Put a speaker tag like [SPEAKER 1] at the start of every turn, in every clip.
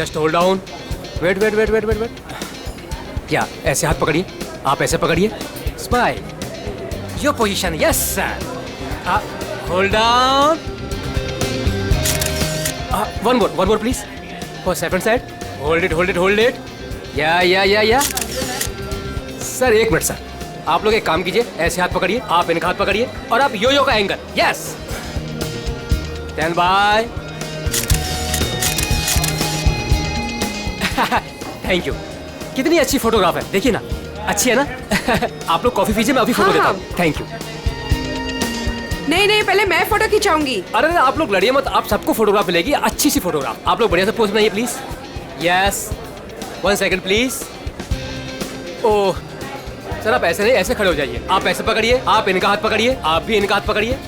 [SPEAKER 1] Just hold down, wait wait wait wait wait wait, क्या ऐसे हाथ पकड़िए, आप ऐसे पकड़िए, smile, your position, yes sir, hold down, one more please, for second side, hold it hold it hold it, या sir एक minute sir, आप लोग एक काम कीजिए, ऐसे हाथ पकड़िए, आप इनका हाथ पकड़िए और आप यो का angle, yes, stand by, thank you, कितनी अच्छी फोटोग्राफ है, देखिए ना, अच्छी है ना? आप लोग कॉफी पीजिए, मैं अभी फोटो देता हूँ, थैंक यू।
[SPEAKER 2] नहीं, पहले मैं फोटो खिंचाऊंगी।
[SPEAKER 1] अरे आप लोग लड़िए मत, आप सबको फोटोग्राफ मिलेगी, अच्छी सी फोटोग्राफ, आप लोग बढ़िया से पोज बनाइए please, yes, 1 second please, oh sir आप ऐसे नहीं, ऐसे खड़े हो जाइए, आप ऐसे पकड़िए, आप इनका हाथ पकड़िए, आप भी इनका हाथ पकड़िए,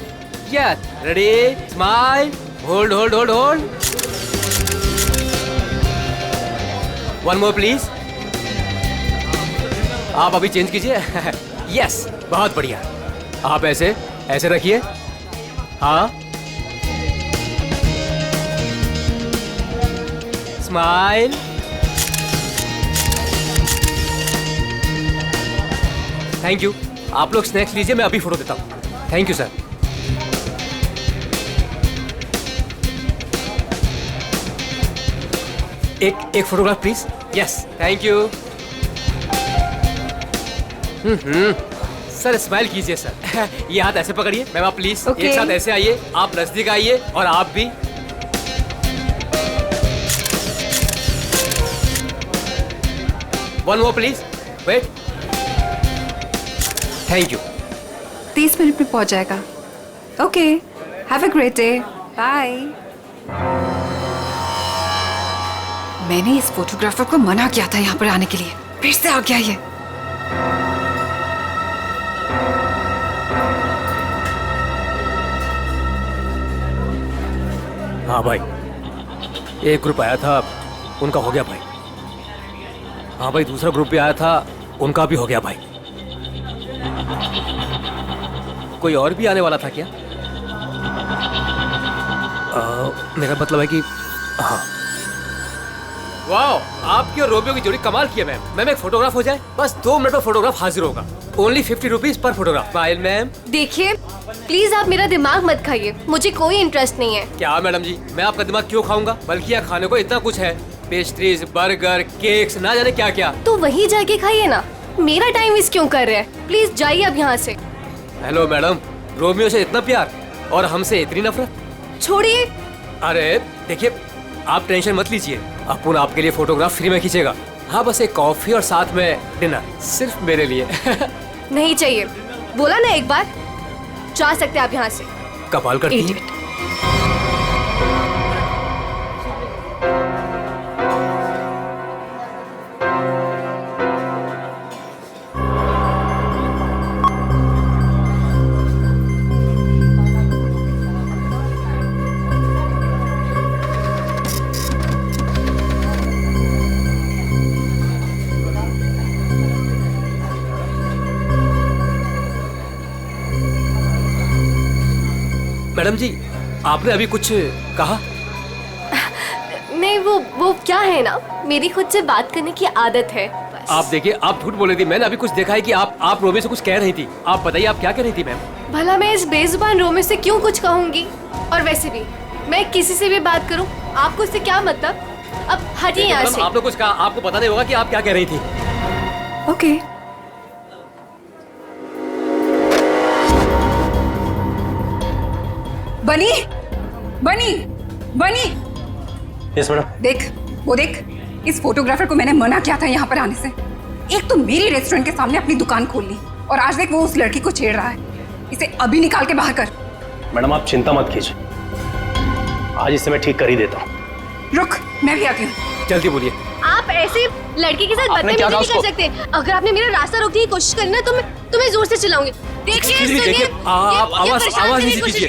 [SPEAKER 1] yes, ready, smile, hold hold hold hold, one more please, आप अभी चेंज कीजिए, यस, बहुत बढ़िया, आप ऐसे ऐसे रखिए, हाँ, स्माइल, थैंक यू, आप लोग स्नैक्स लीजिए, मैं अभी फोटो देता हूँ, थैंक यू सर। एक photograph please, yes, thank you, sir smile कीजिए सर, ये हाथ ऐसे पकड़िए, मैम आप प्लीज एक साथ ऐसे आइए, आप नजदीक आइए और आप भी, one more please, wait, thank you,
[SPEAKER 2] 30 minute में पहुंच जाएगा। Okay, have a great day, bye. मैंने इस फोटोग्राफर को मना किया था यहाँ पर आने के लिए, फिर से आ गया ये।
[SPEAKER 1] हाँ भाई, एक ग्रुप आया था, उनका हो गया भाई, हाँ भाई दूसरा ग्रुप भी आया था, उनका भी हो गया भाई, कोई और भी आने वाला था क्या? मेरा मतलब है कि हाँ, वाओ, आपकी और रोमियो की जोड़ी कमाल की है मैम, मैम एक फोटोग्राफ हो जाए, बस 2 मिनट में फोटोग्राफ हाजिर होगा, only 50 rupees per photograph, smile ma'am.
[SPEAKER 3] देखिए प्लीज आप मेरा दिमाग मत खाइए, मुझे कोई इंटरेस्ट नहीं है।
[SPEAKER 1] क्या मैडम जी, मैं आपका दिमाग क्यों खाऊंगा, बल्कि यहाँ खाने को इतना कुछ है, पेस्ट्रीज, बर्गर, केक्स, ना जाने क्या क्या।
[SPEAKER 3] तो वहीं जाके खाइए ना, मेरा टाइम वेस्ट क्यों कर रहे हैं, प्लीज जाइए अब यहाँ से।
[SPEAKER 1] हेलो मैडम, रोमियो से इतना प्यार और हमसे इतनी नफरत,
[SPEAKER 3] छोड़िए।
[SPEAKER 1] अरे देखिए आप टेंशन मत लीजिए, अपुन आपके लिए फोटोग्राफ फ्री में खींचेगा, हाँ बस एक कॉफी और साथ में डिनर, सिर्फ मेरे लिए।
[SPEAKER 3] नहीं चाहिए, बोला ना एक बार, जा सकते आप यहाँ से।
[SPEAKER 1] कमाल करती है। मैडम जी आपने अभी कुछ कहा?
[SPEAKER 3] नहीं वो क्या है ना, मेरी खुद से बात करने की आदत है बस।
[SPEAKER 1] आप देखिए आप झूठ बोल रही थी, मैंने अभी कुछ देखा है कि आप रोमियो से कुछ कह रही थी, आप बताइए आप क्या कह रही थी मैम?
[SPEAKER 3] भला मैं इस बेजुबान रोमियो से क्यों कुछ कहूंगी, और वैसे भी मैं किसी से भी बात करूं, आपको इससे क्या मतलब, अब हटिए यहाँ से।
[SPEAKER 1] आपने कुछ कहा, आपको पता नहीं होगा कि आप क्या कह रही थी।
[SPEAKER 2] ओके बनी बनी बनी,
[SPEAKER 4] यस मैडम।
[SPEAKER 2] देख वो देख, इस फोटोग्राफर को मैंने मना किया था यहाँ पर आने से, एक तो मेरी रेस्टोरेंट के सामने अपनी दुकान खोल ली, और आज देख वो उस लड़की को छेड़ रहा है, इसे अभी निकाल के बाहर कर।
[SPEAKER 4] मैडम आप चिंता मत कीजिए, आज इसे मैं ठीक कर ही देता हूँ।
[SPEAKER 2] रुक, मैं भी आती हूँ।
[SPEAKER 1] जल्दी बोलिए।
[SPEAKER 3] आप ऐसे लड़के के साथ बदतमीजी नहीं कर सकते, अगर आपने मेरा रास्ता रोकने की कोशिश करी ना तो मैं तुम्हें जोर से चलाऊंगी। देखिए
[SPEAKER 1] देखिए आप आवाज नहीं दीजिए।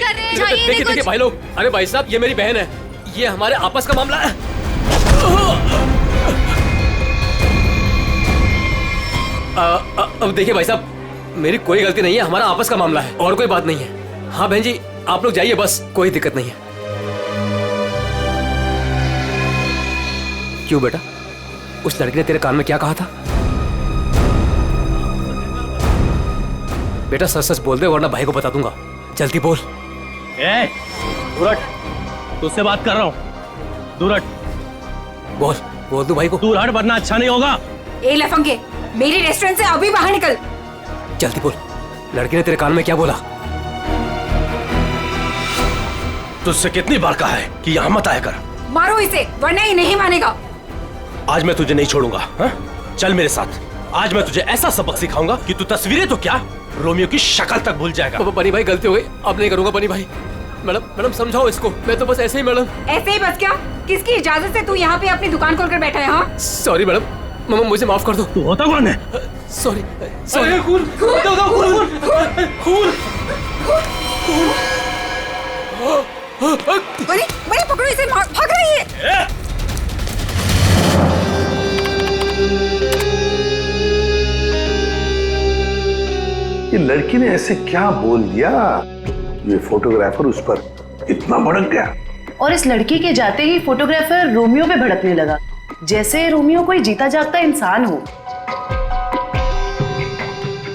[SPEAKER 1] देखिए भाई लोग, अरे भाई साहब ये मेरी बहन है, ये हमारे आपस का मामला है। अब देखिए भाई साहब, मेरी कोई गलती नहीं है, हमारा आपस का मामला है और कोई बात नहीं है। हाँ बहन जी आप लोग जाइए, बस कोई दिक्कत नहीं है। क्यों बेटा, उस लड़की ने तेरे कान में क्या कहा था? बेटा सच सच बोल दे वरना भाई को बता दूंगा। जल्दी बोल।
[SPEAKER 4] ए, दूर हट, तुझसे बात कर रहा हूँ, दूर हट।
[SPEAKER 1] बोल बोल दू भाई को।
[SPEAKER 4] दूर हट वरना अच्छा नहीं होगा।
[SPEAKER 2] ए लफंगे, मेरी रेस्टोरेंट से अभी बाहर निकल।
[SPEAKER 1] जल्दी बोल, लड़की ने तेरे कान में क्या बोला?
[SPEAKER 4] तुझसे कितनी बार कहा है कि यहाँ मत आया कर।
[SPEAKER 2] मारो इसे वरना ये नहीं मानेगा।
[SPEAKER 4] आज मैं तुझे नहीं छोड़ूंगा। हा? चल मेरे साथ, आज मैं तुझे ऐसा सबक सिखाऊंगा कि तू तस्वीरें तो क्या रोमियो की शक्ल तक भूल जाएगा।
[SPEAKER 1] बनी भाई गलती हो गई, अब नहीं करूंगा। बनी भाई, मैडम समझाओ इसको। मैं तो बस ऐसे ही मैडम।
[SPEAKER 2] ऐसे ही बस क्या? किसकी इजाजत से तू यहाँ पे अपनी दुकान खोलकर बैठा है? हाँ
[SPEAKER 1] सॉरी मैडम, मामा मुझे माफ कर दो।
[SPEAKER 4] तू होता कौन है?
[SPEAKER 1] Sorry sorry. खून
[SPEAKER 2] बनी बनी पकड़ो इसे, भाग रही है।
[SPEAKER 5] ये लड़की ने ऐसे क्या बोल दिया, ये फोटोग्राफर उस पर इतना भड़क गया।
[SPEAKER 6] और इस लड़की के जाते ही फोटोग्राफर रोमियो पे भड़कने लगा, जैसे रोमियो कोई जीता जागता इंसान हो।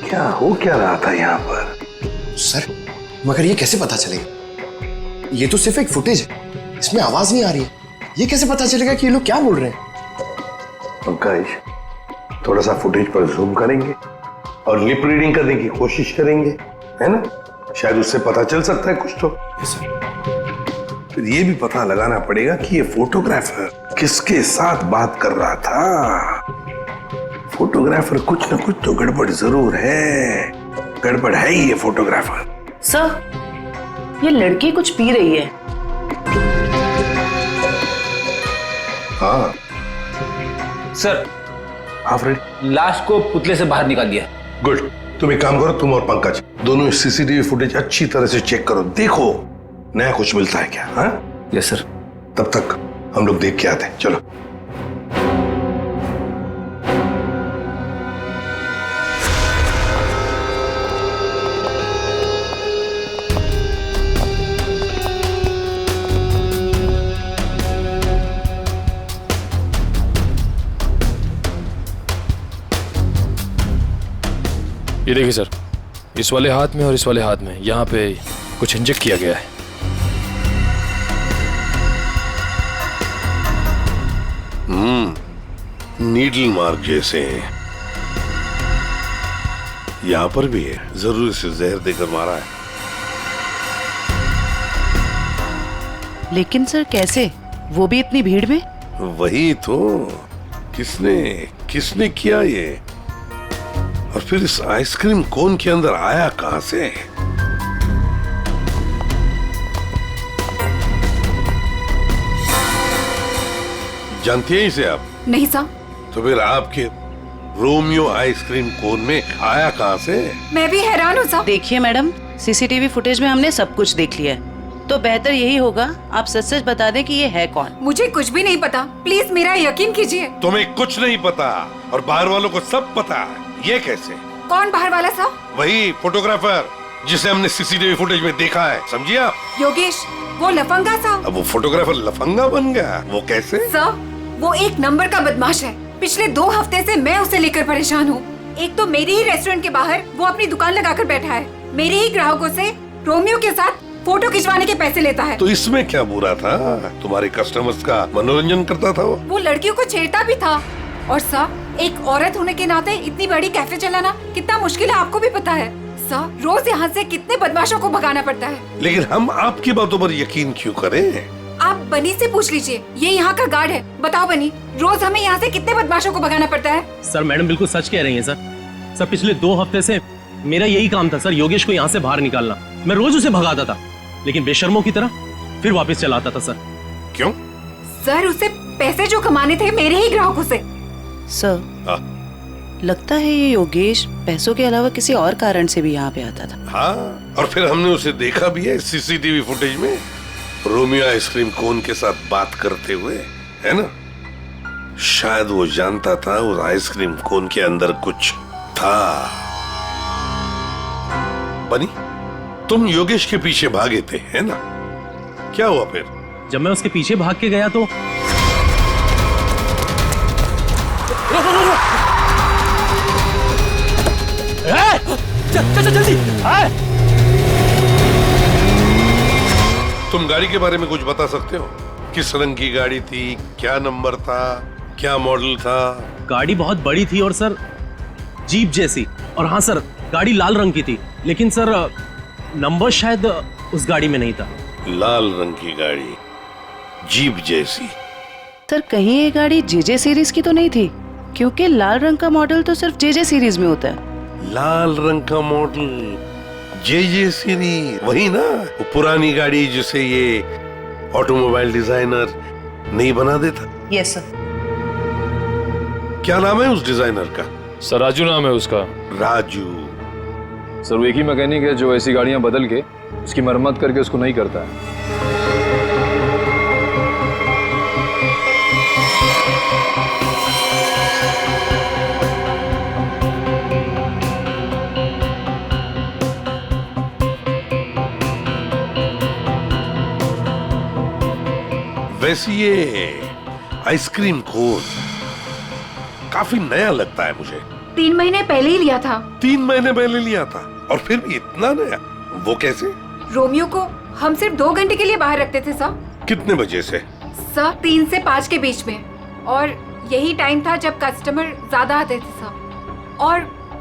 [SPEAKER 5] क्या हो क्या रहा था यहाँ पर?
[SPEAKER 7] सर, मगर ये कैसे पता चलेगा? ये तो सिर्फ एक फुटेज है, इसमें आवाज नहीं आ रही है। ये कैसे पता चलेगा कि ये लोग क्या बोल रहे हैं?
[SPEAKER 5] पंकज, थोड़ा सा फुटेज पर जूम करेंगे और लिप रीडिंग करने की कोशिश करेंगे, है ना? शायद उससे पता चल सकता है कुछ तो। फिर ये भी पता लगाना पड़ेगा कि ये फोटोग्राफर किसके साथ बात कर रहा था। फोटोग्राफर कुछ ना कुछ तो गड़बड़ जरूर है। गड़बड़ है ही ये फोटोग्राफर।
[SPEAKER 6] सर, ये लड़की कुछ पी रही है।
[SPEAKER 5] हाँ
[SPEAKER 8] सर,
[SPEAKER 5] हाँ फ्रेंड,
[SPEAKER 8] लाश को पुतले से बाहर निकाल दिया।
[SPEAKER 5] गुड। तुम एक काम करो, तुम और पंकज दोनों सीसीटीवी फुटेज अच्छी तरह से चेक करो, देखो नया कुछ मिलता है क्या। हाँ
[SPEAKER 8] यस सर।
[SPEAKER 5] तब तक हम लोग देख के आते हैं, चलो।
[SPEAKER 9] ये देखिए सर, इस वाले हाथ में और इस वाले हाथ में यहाँ पे कुछ इंजेक्ट किया गया है।
[SPEAKER 5] नीडल मार्क जैसे हैं। यहाँ पर भी है, जरूर इसे जहर देकर मारा है।
[SPEAKER 6] लेकिन सर कैसे, वो भी इतनी भीड़ में?
[SPEAKER 5] वही तो, किसने किसने किया ये? और फिर इस आइसक्रीम कोन के अंदर आया कहां से? जानती हैं इसे आप?
[SPEAKER 2] नहीं साहब।
[SPEAKER 5] तो फिर आपके रोमियो आइसक्रीम कोन में आया कहां से?
[SPEAKER 2] मैं भी हैरान हूँ साहब।
[SPEAKER 6] देखिए मैडम, सीसीटीवी फुटेज में हमने सब कुछ देख लिया है, तो बेहतर यही होगा आप सच सच बता दें कि ये है कौन।
[SPEAKER 2] मुझे कुछ भी नहीं पता, प्लीज मेरा यकीन कीजिए।
[SPEAKER 5] तुम्हें कुछ नहीं पता और बाहर वालों को सब पता है। ये कैसे?
[SPEAKER 2] कौन बाहर वाला साहब?
[SPEAKER 5] वही फोटोग्राफर जिसे हमने सीसीटीवी फुटेज में देखा है, समझिए आप?
[SPEAKER 2] योगेश, वो लफंगा साहब।
[SPEAKER 5] अब वो फोटोग्राफर लफंगा बन गया, वो कैसे?
[SPEAKER 2] सर, वो एक नंबर का बदमाश है। पिछले 2 हफ्ते से मैं उसे लेकर परेशान हूँ। एक तो मेरे ही रेस्टोरेंट के बाहर वो अपनी दुकान लगाकर बैठा है, मेरे ही ग्राहकों से रोमियो के साथ फोटो खिंचवाने के पैसे लेता है।
[SPEAKER 5] तो इसमें क्या बुरा था? तुम्हारे कस्टमर्स का मनोरंजन करता था वो
[SPEAKER 2] लड़कियों को छेड़ता भी था। और सर, एक औरत होने के नाते इतनी बड़ी कैफे चलाना कितना मुश्किल है, आपको भी पता है। सर, रोज यहाँ से कितने बदमाशों को भगाना पड़ता है।
[SPEAKER 5] लेकिन हम आपकी बातों पर यकीन क्यों करें?
[SPEAKER 2] आप बनी से पूछ लीजिए, ये यहाँ का गार्ड है। बताओ बनी, रोज हमें यहाँ से कितने बदमाशों को भगाना पड़ता है?
[SPEAKER 10] सर, मैडम बिल्कुल सच कह रही हैं सर। पिछले 2 हफ्ते से मेरा यही काम था सर, योगेश को यहाँ से बाहर निकालना। मैं रोज उसे भगाता था, लेकिन बेशर्मों की तरह फिर वापस चलाता था सर।
[SPEAKER 5] क्यों?
[SPEAKER 2] सर, उसे पैसे जो कमाने थे मेरे ही ग्राहकों से।
[SPEAKER 6] सर, लगता है ये योगेश पैसों के अलावा किसी और कारण से भी यहाँ पे आता था।
[SPEAKER 5] हाँ, और फिर हमने उसे देखा भी है सीसीटीवी फुटेज में, रोमियो आइसक्रीम कोन के साथ बात करते हुए, है ना? शायद वो जानता था उस आइसक्रीम कोन के अंदर कुछ था। बनी, तुम योगेश के पीछे भागे थे, है ना? क्या हुआ फिर?
[SPEAKER 10] जब मैं उसके पीछे भाग के गया तो
[SPEAKER 1] चल जल्दी।
[SPEAKER 5] तुम गाड़ी के बारे में कुछ बता सकते हो? किस रंग की गाड़ी थी, क्या नंबर था, क्या मॉडल था?
[SPEAKER 10] गाड़ी बहुत बड़ी थी और सर जीप जैसी। और हाँ सर, गाड़ी लाल रंग की थी, लेकिन सर नंबर शायद उस गाड़ी में नहीं था।
[SPEAKER 5] लाल रंग की गाड़ी, जीप जैसी।
[SPEAKER 6] सर कहीं ये गाड़ी जेजे सीरीज की तो नहीं थी? क्योंकि लाल रंग का मॉडल तो सिर्फ जेजे सीरीज में होता है।
[SPEAKER 5] लाल रंग का मॉडल, जे सीरीज, वही ना? वो पुरानी गाड़ी जिसे ये ऑटोमोबाइल डिजाइनर नहीं बना देता।
[SPEAKER 6] Yes sir.
[SPEAKER 5] क्या नाम है उस डिजाइनर का?
[SPEAKER 9] सर राजू नाम है उसका।
[SPEAKER 5] राजू।
[SPEAKER 9] सर वो एक ही मैकेनिक है जो ऐसी गाड़ियां बदल के उसकी मरम्मत करके उसको नहीं करता है।
[SPEAKER 5] वैसे ये आइसक्रीम कोन काफी नया लगता है मुझे।
[SPEAKER 2] 3 महीने पहले ही लिया था।
[SPEAKER 5] 3 महीने पहले लिया था और फिर भी इतना नया? वो कैसे?
[SPEAKER 2] रोमियो को हम सिर्फ 2 घंटे के लिए बाहर रखते थे सर।
[SPEAKER 5] कितने बजे से?
[SPEAKER 2] सर 3 से 5 के बीच में, और यही टाइम था जब कस्टमर ज्यादा आते थे सर। और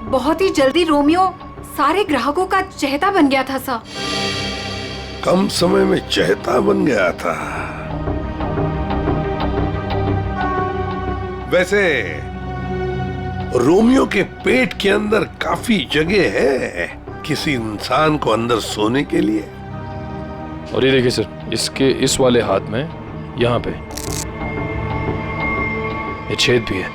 [SPEAKER 2] बहुत ही जल्दी रोमियो सारे ग्राहकों का चहेता बन गया था सर।
[SPEAKER 5] कम समय में चहेता बन गया था। वैसे रोमियो के पेट के अंदर काफी जगह है किसी इंसान को अंदर सोने के लिए।
[SPEAKER 9] और ये देखिए सर, इसके इस वाले हाथ में यहाँ पे ये छेद भी है।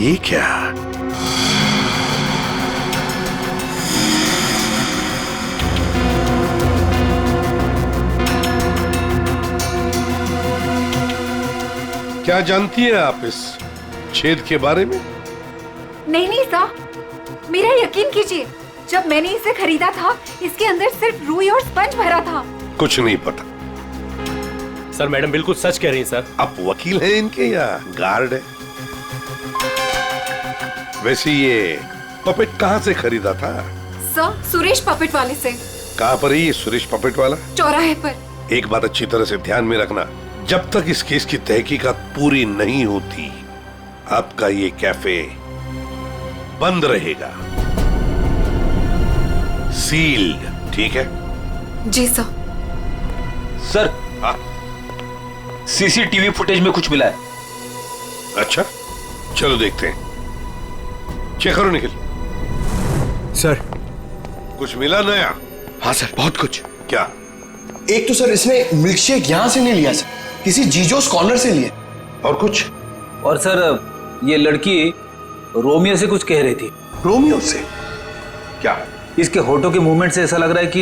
[SPEAKER 5] ये क्या? क्या जानती है आप इस छेद के बारे में?
[SPEAKER 2] नहीं सर, मेरा यकीन कीजिए, जब मैंने इसे खरीदा था इसके अंदर सिर्फ रुई और स्पंज भरा था।
[SPEAKER 5] कुछ नहीं पता।
[SPEAKER 4] सर मैडम बिल्कुल सच कह रही हैं सर।
[SPEAKER 5] आप वकील हैं इनके या गार्ड है? वैसे ये पपेट कहाँ से खरीदा था?
[SPEAKER 2] सर सुरेश पपेट वाले से।
[SPEAKER 5] कहाँ पर है ये सुरेश पपेट वाला?
[SPEAKER 2] चौराहे पर।
[SPEAKER 5] एक बात अच्छी तरह से ध्यान में रखना, जब तक इस केस की तहकीकात पूरी नहीं होती आपका ये कैफे बंद रहेगा, सील्ड, ठीक है?
[SPEAKER 2] जी सर।
[SPEAKER 8] सर
[SPEAKER 5] हाँ?
[SPEAKER 8] सीसीटीवी फुटेज में कुछ मिला है।
[SPEAKER 5] अच्छा, चलो देखते हैं। चेक करो निखिल।
[SPEAKER 7] सर।
[SPEAKER 5] कुछ मिला नया?
[SPEAKER 7] हाँ सर, बहुत कुछ।
[SPEAKER 5] क्या?
[SPEAKER 7] एक तो सर इसने मिल्कशेक यहां से नहीं लिया सर, किसी जीजोस कॉर्नर से लिए।
[SPEAKER 5] और कुछ?
[SPEAKER 8] और सर ये लड़की रोमियो से कुछ कह रही थी।
[SPEAKER 5] रोमियो से? क्या?
[SPEAKER 8] इसके होठों के मूवमेंट से ऐसा लग रहा है कि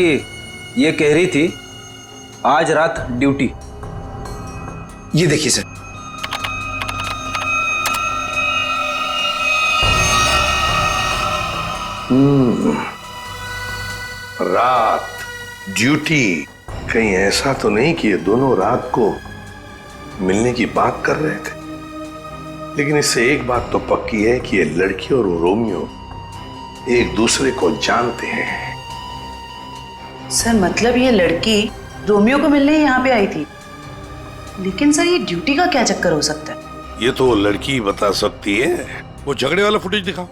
[SPEAKER 8] ये कह रही थी आज रात ड्यूटी।
[SPEAKER 7] ये देखिए सर।
[SPEAKER 5] रात ड्यूटी, कहीं ऐसा तो नहीं कि ये दोनों रात को मिलने की बात कर रहे थे? लेकिन इससे एक बात तो पक्की है कि ये लड़की और रोमियो एक दूसरे को जानते हैं।
[SPEAKER 6] सर मतलब ये लड़की रोमियो को मिलने यहाँ पे आई थी, लेकिन सर ये ड्यूटी का क्या चक्कर हो सकता है?
[SPEAKER 5] ये तो वो लड़की बता सकती है। वो झगड़े वाला फुटेज दिखाओ।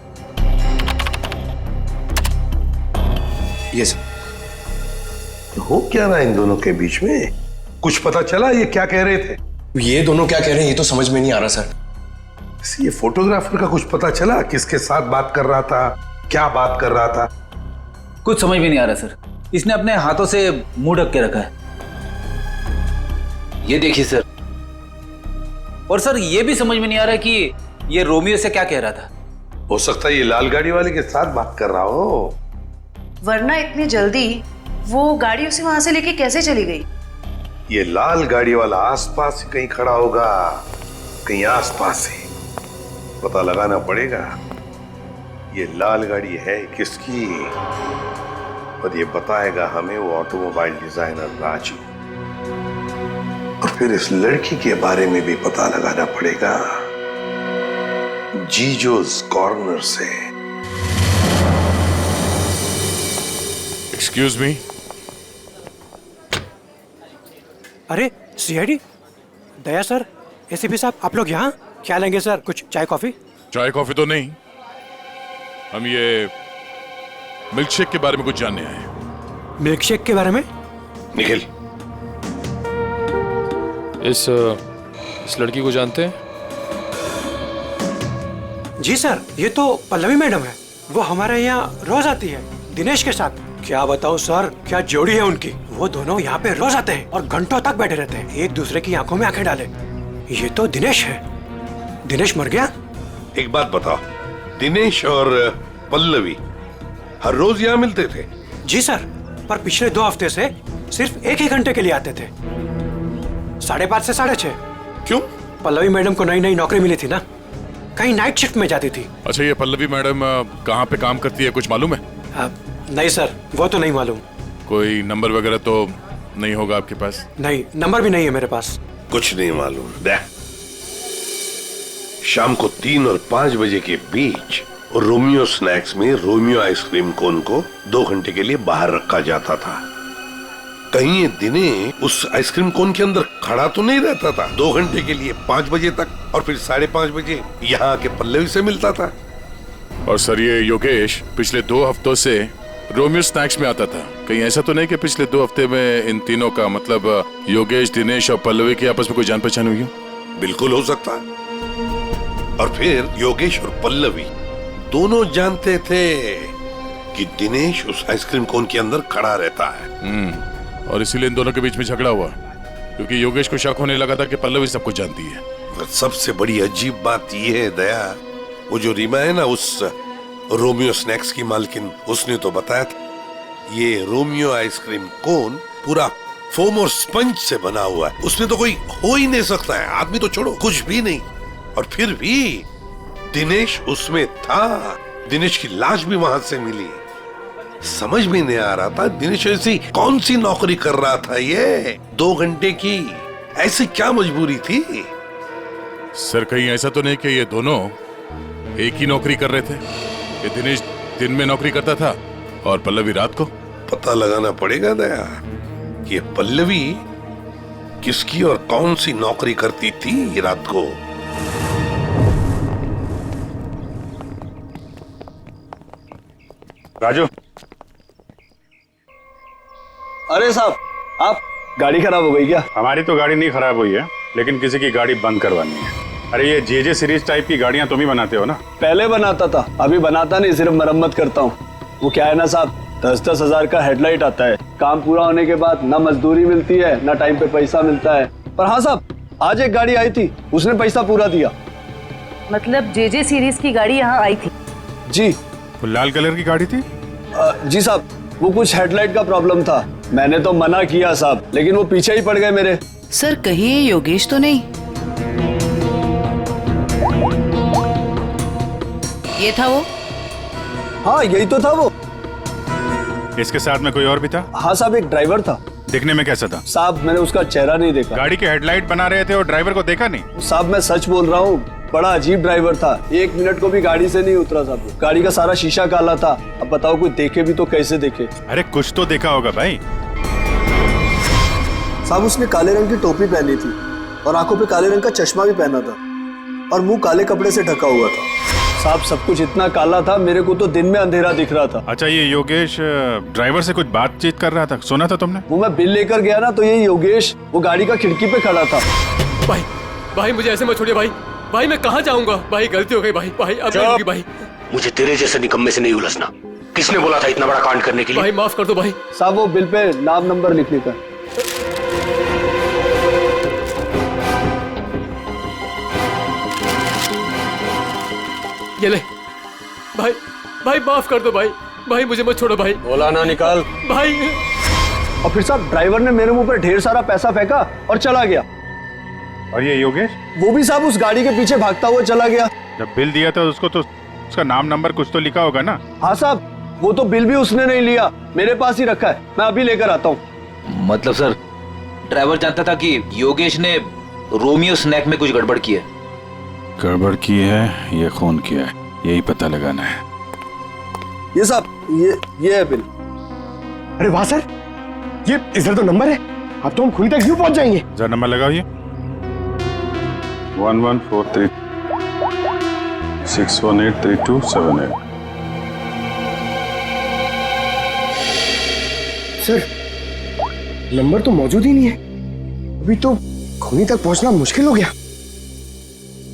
[SPEAKER 7] ये सर।
[SPEAKER 5] हो क्या रहा इन दोनों के बीच में? कुछ पता चला ये क्या कह रहे थे?
[SPEAKER 7] ये दोनों क्या कह रहे हैं ये तो समझ में नहीं आ रहा सर।
[SPEAKER 5] ये फोटोग्राफर का कुछ पता चला? किसके साथ बात कर रहा था, क्या बात कर रहा था?
[SPEAKER 8] कुछ समझ में नहीं आ रहा सर। इसने अपने हाथों से मुंह ढक के रखा है। ये देखिए सर। और सर ये भी समझ में नहीं आ रहा कि ये रोमियो से क्या कह रहा था।
[SPEAKER 5] हो सकता है ये लाल गाड़ी वाले के साथ बात कर रहा हो।
[SPEAKER 6] वरना इतनी जल्दी वो गाड़ी उसे वहां से लेके कैसे चली गई?
[SPEAKER 5] ये लाल गाड़ी वाला आसपास ही कहीं खड़ा होगा, कहीं आसपास ही। पता लगाना पड़ेगा ये लाल गाड़ी है किसकी, और ये बताएगा हमें वो ऑटोमोबाइल डिजाइनर राजू। और फिर इस लड़की के बारे में भी पता लगाना पड़ेगा, जीजोस कॉर्नर से।
[SPEAKER 11] Excuse me.
[SPEAKER 12] अरे सीआईडी दया सर, एसीपी साहब, आप लोग यहाँ क्या लेंगे सर? कुछ चाय कॉफी?
[SPEAKER 11] चाय कॉफी तो नहीं, हम ये मिल्क शेक के बारे में कुछ जानने आए हैं।
[SPEAKER 12] मिल्क शेक के बारे में?
[SPEAKER 5] निखिल,
[SPEAKER 9] इस लड़की को जानते हैं?
[SPEAKER 12] जी सर, ये तो पल्लवी मैडम है। वो हमारे यहाँ रोज आती है दिनेश के साथ। क्या बताऊँ सर, क्या जोड़ी है उनकी। वो दोनों यहाँ पे रोज आते हैं और घंटों तक बैठे रहते हैं, एक दूसरे की आंखों में आंखें डाले। ये तो दिनेश है। दिनेश मर गया?
[SPEAKER 5] एक बात बताओ, दिनेश और पल्लवी हर रोज यहाँ मिलते थे?
[SPEAKER 12] जी सर, पर पिछले 2 हफ्ते से सिर्फ 1 ही घंटे के लिए आते थे, 5:30 से 6:30।
[SPEAKER 5] क्यों?
[SPEAKER 12] पल्लवी मैडम को नई नई नौकरी मिली थी ना, कहीं नाइट शिफ्ट में जाती थी।
[SPEAKER 11] अच्छा, ये पल्लवी मैडम कहाँ पे काम करती है, कुछ मालूम है?
[SPEAKER 12] नहीं सर, वो तो नहीं मालूम।
[SPEAKER 11] कोई नंबर वगैरह तो नहीं होगा आपके पास?
[SPEAKER 12] नहीं, नंबर भी नहीं है मेरे पास।
[SPEAKER 5] कुछ नहीं मालूम। शाम को 3 और 5 बजे के बीच रोमियो स्नैक्स में रोमियो आइसक्रीम कोन को 2 घंटे के लिए बाहर रखा जाता था। कहीं ये दिनेश उस आइसक्रीम कोन के अंदर खड़ा तो नहीं रहता था 2 घंटे के लिए 5 बजे तक, और फिर 5:30 बजे यहाँ आके पल्लवी से मिलता था।
[SPEAKER 11] और सर, ये योगेश पिछले 2 हफ्तों से रोमियो स्नैक्स में आता था। कहीं ऐसा तो नहीं कि पिछले 2 हफ्ते में इन तीनों का, मतलब योगेश, दिनेश और पल्लवी की आपस में कोई जान पहचान हुई हो?
[SPEAKER 5] बिल्कुल हो सकता है। और फिर योगेश और पल्लवी दोनों जानते थे कि दिनेश उस आइसक्रीम कोन के अंदर खड़ा रहता है।
[SPEAKER 11] और इसीलिए इन दोनों के बीच में झगड़ा हुआ, क्योंकि योगेश को शक होने लगा था कि पल्लवी सब कुछ जानती है।
[SPEAKER 5] और सबसे बड़ी अजीब बात यह है दया, वो जो रीमा है ना, उस रोमियो स्नैक्स की मालकिन, उसने तो बताया था ये रोमियो आइसक्रीम कोन पूरा फोम और स्पंज से बना हुआ है, उसमें तो कोई हो ही नहीं सकता है, आदमी तो छोड़ो, कुछ भी नहीं। और फिर भी दिनेश उसमें था, दिनेश की लाश भी वहां से मिली। समझ में नहीं आ रहा था दिनेश ऐसी कौन सी नौकरी कर रहा था, ये 2 घंटे की ऐसी क्या मजबूरी थी?
[SPEAKER 11] सर, कहीं ऐसा तो नहीं कि ये दोनों एक ही नौकरी कर रहे थे? ये दिनेश दिन में नौकरी करता था और पल्लवी रात को?
[SPEAKER 5] पता लगाना पड़ेगा दया, ये पल्लवी किसकी और कौन सी नौकरी करती थी रात को।
[SPEAKER 10] राजू।
[SPEAKER 13] अरे साहब, आप गाड़ी खराब हो गई क्या?
[SPEAKER 14] हमारी तो गाड़ी नहीं खराब हुई है, लेकिन किसी की गाड़ी बंद करवानी है। अरे ये जेजे सीरीज टाइप की गाड़ियां तुम ही बनाते हो ना?
[SPEAKER 13] पहले बनाता था, अभी बनाता नहीं, सिर्फ मरम्मत करता हूँ। वो क्या है ना साहब, 10-10 हजार का हेडलाइट आता है, काम पूरा होने के बाद ना मजदूरी मिलती है ना टाइम पे पैसा मिलता है। पर हाँ साहब, आज एक गाड़ी आई थी, उसने पैसा पूरा दिया।
[SPEAKER 6] मतलब जेजे सीरीज की गाड़ी यहाँ आई थी?
[SPEAKER 13] जी।
[SPEAKER 14] वो लाल कलर की गाड़ी थी?
[SPEAKER 13] जी साहब, वो कुछ हेडलाइट का प्रॉब्लम था, मैंने तो मना किया साहब, लेकिन वो पीछे ही पड़ गए मेरे।
[SPEAKER 6] सर, कहीं ये योगेश तो नहीं? ये था वो?
[SPEAKER 13] हाँ, यही तो था वो।
[SPEAKER 14] इसके साथ में कोई और भी था?
[SPEAKER 13] हाँ साहब, एक ड्राइवर था।
[SPEAKER 14] दिखने में कैसा था?
[SPEAKER 13] साहब, मैंने उसका चेहरा नहीं देखा।
[SPEAKER 14] गाड़ी के हेडलाइट बना रहे थे और ड्राइवर को देखा नहीं?
[SPEAKER 13] साहब, मैं सच बोल रहा हूँ, बड़ा अजीब ड्राइवर था, 1 मिनट को भी गाड़ी से नहीं उतरा साहब। गाड़ी का सारा शीशा काला था। अब बताओ, कोई देखे भी तो कैसे देखे?
[SPEAKER 14] अरे कुछ तो देखा होगा भाई।
[SPEAKER 13] साहब, उसने काले रंग की टोपी पहनी थी और आंखों पे काले रंग का चश्मा भी पहना था और मुंह काले कपड़े से ढका हुआ था। साहब, सब कुछ इतना काला था, मेरे को तो दिन में अंधेरा दिख रहा था।
[SPEAKER 14] अच्छा, ये योगेश ड्राइवर से कुछ बातचीत कर रहा था, सुना था तुमने?
[SPEAKER 13] वो मैं बिल लेकर गया ना, तो ये योगेश वो गाड़ी का खिड़की पे खड़ा था।
[SPEAKER 1] भाई मुझे ऐसे मत छोड़िए भाई, मैं कहाँ जाऊंगा भाई, गलती हो गई भाई, अब नहीं होगी भाई।
[SPEAKER 4] मुझे तेरे जैसे निकम्मे से नहीं उलझना। किसने बोला था इतना बड़ा कांड करने के लिए?
[SPEAKER 1] भाई माफ कर दो भाई।
[SPEAKER 13] साहब, वो बिल पे नाम नंबर लिखने का।
[SPEAKER 1] ये ले भाई माफ कर दो भाई, मुझे मत छोड़ो भाई।
[SPEAKER 13] बोला ना निकाल
[SPEAKER 1] भाई।
[SPEAKER 13] और फिर साहब, ड्राइवर ने मेरे मुंह पर ढेर सारा पैसा फेंका और चला गया।
[SPEAKER 14] और ये योगेश?
[SPEAKER 13] वो भी साहब उस गाड़ी के पीछे भागता हुआ चला गया।
[SPEAKER 14] जब बिल दिया था उसको तो उसका नाम नंबर कुछ तो लिखा होगा ना?
[SPEAKER 13] हाँ साहब, वो तो बिल भी उसने नहीं लिया, मेरे पास ही रखा है, मैं अभी लेकर आता हूँ।
[SPEAKER 8] मतलब सर, ड्राइवर जानता था कि योगेश ने रोमियो स्नैक में कुछ गड़बड़ की है।
[SPEAKER 11] गड़बड़ की है या खून किया है, यही पता लगाना है।
[SPEAKER 13] ये साहब, ये है बिल।
[SPEAKER 7] अरे वाह सर, ये इधर तो नंबर है, अब तो हम खुली तक यूं पहुंच जाएंगे।
[SPEAKER 11] जरा नंबर लगाओ ये 1143 6183278।
[SPEAKER 7] सर नंबर तो मौजूद ही नहीं है, अभी तो खूनी तक पहुंचना मुश्किल हो गया।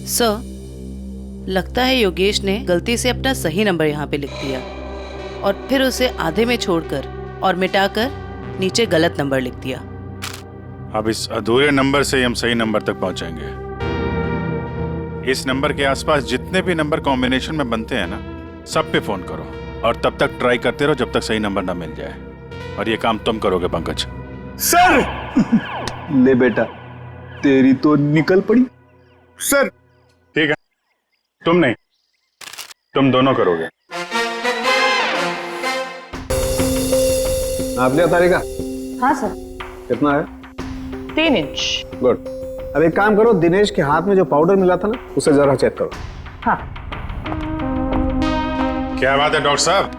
[SPEAKER 6] सर, लगता है योगेश ने गलती से अपना सही नंबर यहाँ पे लिख दिया और फिर उसे आधे में छोड़कर और मिटाकर नीचे गलत नंबर लिख दिया।
[SPEAKER 11] अब इस अधूरे नंबर से हम सही नंबर तक पहुंचेंगे। इस नंबर के आसपास जितने भी नंबर कॉम्बिनेशन में बनते हैं ना, सब पे फोन करो और तब तक ट्राई करते रहो जब तक सही नंबर ना मिल जाए। और ये काम तुम करोगे पंकज।
[SPEAKER 13] सर ले बेटा, तेरी तो निकल पड़ी।
[SPEAKER 14] सर ठीक है, तुम नहीं, तुम दोनों करोगे।
[SPEAKER 13] आप लिया तारिका?
[SPEAKER 15] हाँ सर।
[SPEAKER 13] कितना है?
[SPEAKER 15] 3 इंच।
[SPEAKER 13] गुड। अब एक काम करो, दिनेश के हाथ में जो पाउडर मिला था ना, उसे जरा चेक करो।
[SPEAKER 15] हाँ।
[SPEAKER 11] क्या बात है डॉक्टर साहब,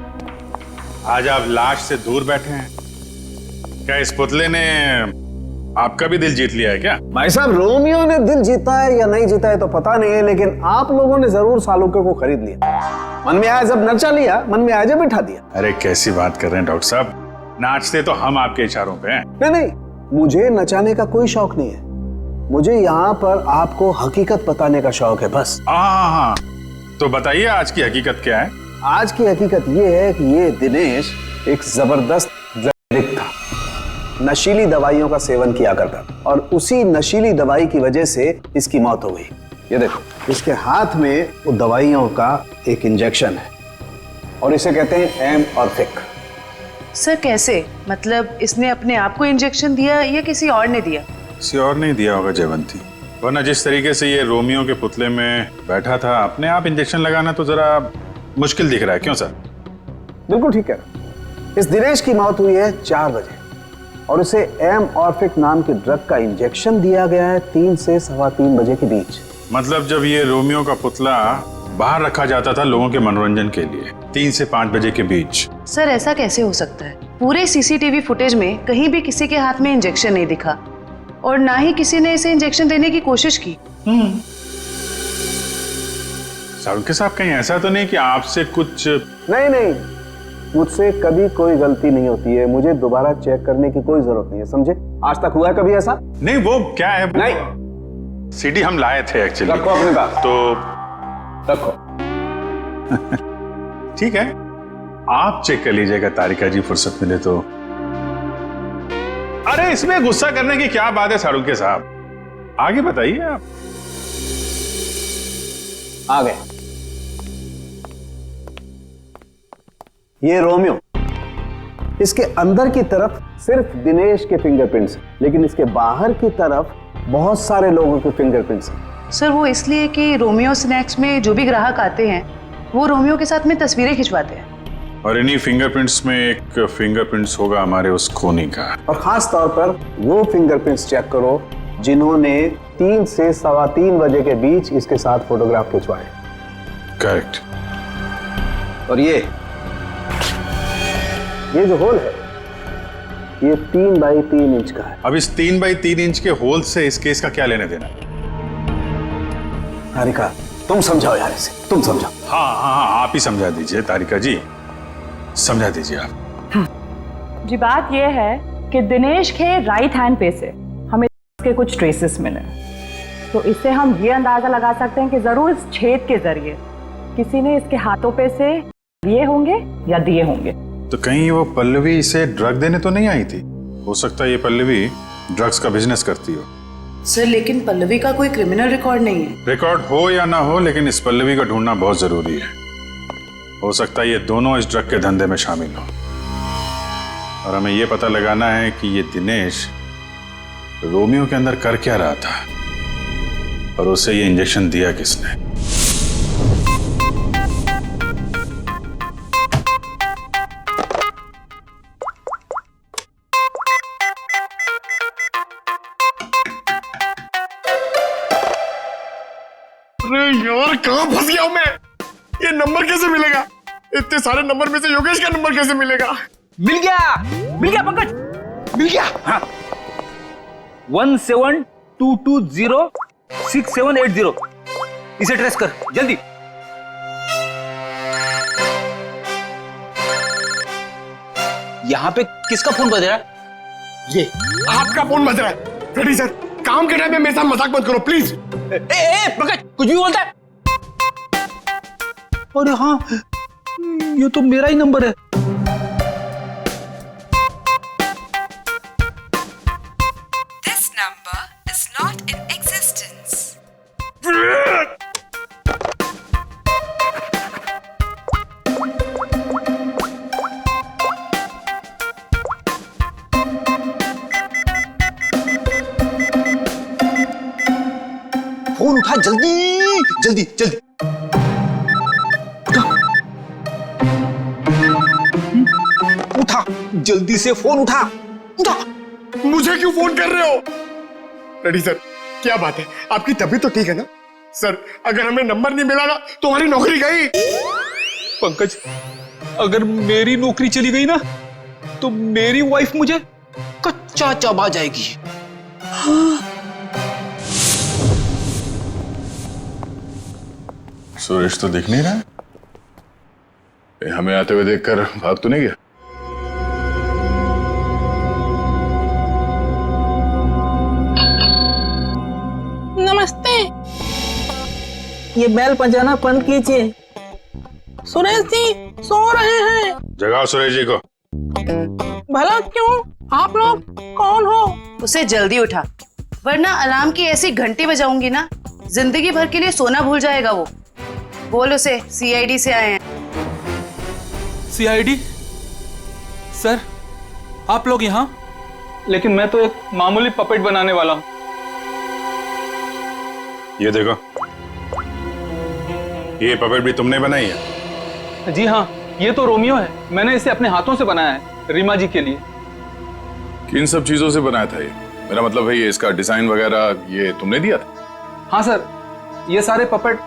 [SPEAKER 11] आज आप लाश से दूर बैठे हैं। क्या इस पुतले ने आपका भी दिल जीत लिया है क्या?
[SPEAKER 13] भाई साहब, रोमियो ने दिल जीता है या नहीं जीता है तो पता नहीं है, लेकिन आप लोगों ने जरूर सालुके को खरीद लिया। मन में आया जब नचा लिया, मन में आया जब बिठा दिया।
[SPEAKER 11] अरे कैसी बात कर रहे हैं डॉक्टर साहब, नाचते तो हम आपके इशारों पे हैं।
[SPEAKER 13] नहीं नहीं, मुझे नचाने का कोई शौक नहीं है, मुझे यहाँ पर आपको हकीकत बताने का शौक है बस।
[SPEAKER 11] हाँ, तो बताइए आज की हकीकत क्या है?
[SPEAKER 13] आज की हकीकत ये है कि ये दिनेश एक जबरदस्त ड्रग एडिक्ट था, नशीली दवाइयों का सेवन किया करता और उसी नशीली दवाई की वजह से इसकी मौत हो गई। ये देखो, इसके हाथ में वो दवाइयों का एक इंजेक्शन है और इसे कहते हैं एम ऑर्फिक।
[SPEAKER 6] सर कैसे? मतलब इसने अपने आप को इंजेक्शन दिया या किसी और ने दिया?
[SPEAKER 11] किसी और नहीं दिया होगा जयवंती, वरना जिस तरीके से ये रोमियो के पुतले में बैठा था, अपने आप इंजेक्शन लगाना तो जरा मुश्किल दिख रहा है। क्यों सर?
[SPEAKER 13] बिल्कुल ठीक है। इस दिनेश की मौत हुई है 4 बजे और उसे एम ऑर्फिक नाम के ड्रग का इंजेक्शन दिया गया है 3 से 3:15 बजे के बीच।
[SPEAKER 11] मतलब जब ये रोमियो का पुतला बाहर रखा जाता था लोगों के मनोरंजन के लिए, 3 से 5 बजे के बीच।
[SPEAKER 6] सर ऐसा कैसे हो सकता है? पूरे सीसीटीवी फुटेज में कहीं भी किसी के हाथ में इंजेक्शन नहीं दिखा और ना ही किसी ने इसे इंजेक्शन देने की कोशिश की।
[SPEAKER 11] सारुके साहब, कहीं ऐसा तो नहीं कि आपसे कुछ?
[SPEAKER 13] नहीं, मुझसे कभी कोई गलती नहीं होती है, मुझे दोबारा चेक करने की कोई जरूरत नहीं है, समझे? आज तक हुआ है कभी ऐसा?
[SPEAKER 11] नहीं, वो क्या है?
[SPEAKER 13] नहीं,
[SPEAKER 11] सीडी हम लाए थे एक्चुअली।
[SPEAKER 13] रखो अपने पास।
[SPEAKER 11] तो
[SPEAKER 13] रखो।
[SPEAKER 11] ठीक है, आप चेक कर लीजिएगा तारिका जी, फुर्सत मिले तो। अरे इसमें गुस्सा करने की क्या बात है सारुके साहब, आगे बताइए आप।
[SPEAKER 13] आ गए। ये रोमियो, इसके अंदर की तरफ सिर्फ दिनेश के फिंगरप्रिंट्स, लेकिन इसके बाहर की तरफ बहुत सारे लोगों के फिंगरप्रिंट्स हैं।
[SPEAKER 6] सर वो इसलिए कि रोमियो स्नैक्स में जो भी ग्राहक आते हैं वो रोमियो के साथ में तस्वीरें खिंचवाते हैं
[SPEAKER 11] और इन्हीं फिंगरप्रिंट्स में एक फिंगरप्रिंट्स होगा हमारे उस खूनी का।
[SPEAKER 13] और खास तौर पर वो फिंगरप्रिंट्स चेक करो जिन्होंने 3 से 3:15 बजे के बीच इसके साथ फोटोग्राफ खिंचवाए।
[SPEAKER 11] करेक्ट।
[SPEAKER 13] और ये जो होल है ये 3 बाई 3 इंच का है।
[SPEAKER 11] अब इस 3 बाई 3 इंच के होल से इस केस का क्या लेने देना?
[SPEAKER 13] तारिका तुम समझाओ यार इसे, तुम समझाओ।
[SPEAKER 11] हाँ, आप ही समझा दीजिए तारिका जी, समझा दीजिए आप।
[SPEAKER 15] जी बात यह है कि दिनेश के राइट हैंड पे से हमें के कुछ ट्रेसेस मिले, तो इससे हम ये अंदाजा लगा सकते हैं कि जरूर इस छेद के जरिए किसी ने इसके हाथों पे से लिए होंगे या दिए होंगे।
[SPEAKER 11] तो कहीं वो पल्लवी इसे ड्रग देने तो नहीं आई थी? हो सकता है ये पल्लवी ड्रग्स का बिजनेस करती हो।
[SPEAKER 6] सर लेकिन पल्लवी का कोई क्रिमिनल रिकॉर्ड नहीं है।
[SPEAKER 11] रिकॉर्ड हो या ना हो, लेकिन इस पल्लवी को ढूंढना बहुत जरूरी है। हो सकता है ये दोनों इस ड्रग के धंधे में शामिल हो और हमें ये पता लगाना है कि ये दिनेश रोमियो के अंदर कर क्या रहा था और उसे ये इंजेक्शन दिया किसने।
[SPEAKER 7] अरे यार कहाँ फंस गया हूं मैं? ये नंबर कैसे मिलेगा? इतने सारे नंबर में से योगेश का नंबर कैसे मिलेगा?
[SPEAKER 8] मिल गया पंकज, मिल गया। हाँ 17220670, इसे ट्रेस कर जल्दी। यहाँ पे किसका फोन बज रहा है?
[SPEAKER 7] ये आपका फोन बज रहा है। रेडी सर, काम के टाइम में मेरे साथ मजाक मत करो प्लीज।
[SPEAKER 8] पंकज कुछ भी बोलता है। अरे हाँ, ये तो मेरा ही नंबर है।
[SPEAKER 2] This number is not in existence.
[SPEAKER 7] Phone उठा जल्दी जल्दी जल्दी।
[SPEAKER 8] उठा जल्दी से, फोन उठा उठा।
[SPEAKER 7] मुझे क्यों फोन कर रहे हो? रेडी सर, क्या बात है, आपकी तबीयत तो ठीक है ना? सर अगर हमें नंबर नहीं मिला ना तो हमारी नौकरी गई।
[SPEAKER 8] पंकज, अगर मेरी नौकरी चली गई ना तो मेरी वाइफ मुझे कच्चा चबा जाएगी।
[SPEAKER 14] सुरेश तो दिख नहीं रहा है। हमें आते हुए देखकर भाग तो नहीं गया?
[SPEAKER 16] नमस्ते, ये बेल बजाना बंद कीजिए। सुरेश जी सो रहे हैं।
[SPEAKER 14] जगाओ सुरेश जी को।
[SPEAKER 16] भला क्यों? आप लोग कौन हो?
[SPEAKER 6] उसे जल्दी उठा, वरना अलार्म की ऐसी घंटी बजाऊंगी ना, जिंदगी भर के लिए सोना भूल जाएगा वो। बोल उसे सीआईडी से आए हैं।
[SPEAKER 17] सीआईडी? सर आप लोग यहाँ?
[SPEAKER 8] लेकिन मैं तो एक मामूली पपेट बनाने वाला हूँ।
[SPEAKER 14] ये देखो, ये पपेट भी तुमने बनाई है?
[SPEAKER 8] जी हाँ, ये तो रोमियो है। मैंने इसे अपने हाथों से बनाया है, रीमा जी के लिए।
[SPEAKER 14] किन सब चीजों से बनाया था ये? मेरा मतलब है ये इसका डिजाइन वगैरह ये तुमने दिया था?
[SPEAKER 8] हाँ सर, ये सारे पपेट